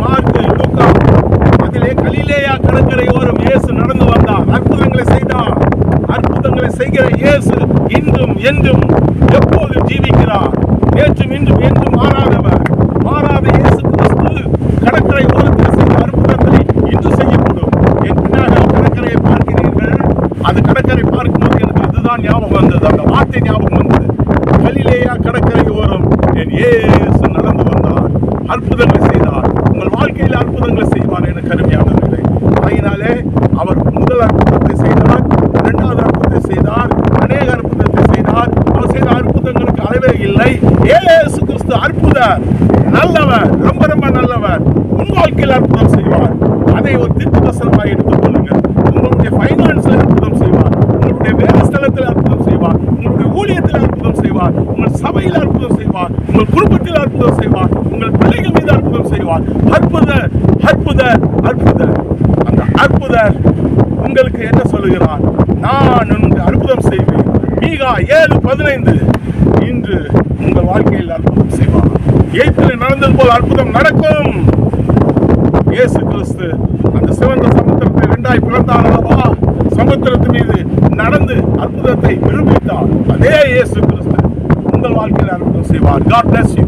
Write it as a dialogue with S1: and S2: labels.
S1: Mark, லூக்கா, அதிலே கலிலேயா கடற்கரையோரம் இயேசு நடந்து வந்தார், அற்புதங்களை செய்தார். அற்புதங்களை செய்கிற இயேசு இன்றும் என்றும் எப்போதும் ஜீவிக்கிறார். நேற்றும் இன்றும் என்றும் மாறாத இயேசு கிறிஸ்து கடற்கரை ஓரத்தில் செய்த அற்புதத்தை இன்று செய்யப்படும். என் பின்னாக கடற்கரையை பார்க்கிறீர்கள். அந்த கடற்கரை பார்க்கும்போது எனக்கு அதுதான் ஞாபகம் வந்தது, அந்த வார்த்தை ஞாபகம் வந்தது. கலிலேயா கடற்கரை ஓரம் என் இயேசு நடந்து வந்தார், அற்புதங்களை செய்தார். உங்கள் வாழ்க்கையில் அற்புதங்களை செய்வார் எனக்கு அருமையானவர்களே. ஆகினாலே அவர் முதல் அற்புதத்தை செய்தார், இரண்டாவது அற்புதத்தை செய்தார், அநேக அற்புதத்தை செய்தார். அவர் செய்த அற்புதங்களுக்கு அளவே இல்லை. இயேசு கிறிஸ்து அற்புதர், நல்லவர், ரொம்ப ரொம்ப நல்லவர். உன் வாழ்க்கையில் அற்புதம் செய்வார். அதை ஒரு தீர்க்கதரிசனமாக எடுத்துக் கொள்ளுங்கள். உங்களுடைய ஃபைனான்ஸில் அற்புதம் செய்வார், உங்களுடைய வேலை ஸ்தலத்தில் அற்புதம் செய்வார், உங்களுடைய ஊழியத்தில் அற்புதம் செய்வார், உங்கள் சபையில் அற்புதம் செய்வார், உங்கள் குடும்பத்தில் அற்புதம் செய்வார், உங்கள் பிள்ளைகள் மீது அற்புதம் செய்வார். அற்புதர், அற்புதர், அற்புதர். அந்த அற்புதர் உங்களுக்கு என்ன சொல்லுகிறார்? நான் உங்களுக்கு அற்புதம் செய்வேன். மீகா 7:15. இன்று உங்கள் வாழ்க்கையில் அற்புதம் செய்வார். எகிப்தில் நடந்தது போல் அற்புதம் நடக்கும். இயேசு கிறிஸ்து அந்த சிவந்த சமுத்திரத்தை 2 பிளந்தார் அல்லவா? சமுத்திரத்தின் மீது நடந்து அற்புதத்தை நிரூபித்தார். அதே இயேசு கிறிஸ்து உங்கள் வாழ்க்கையில் அற்புதம் செய்வார். God bless you.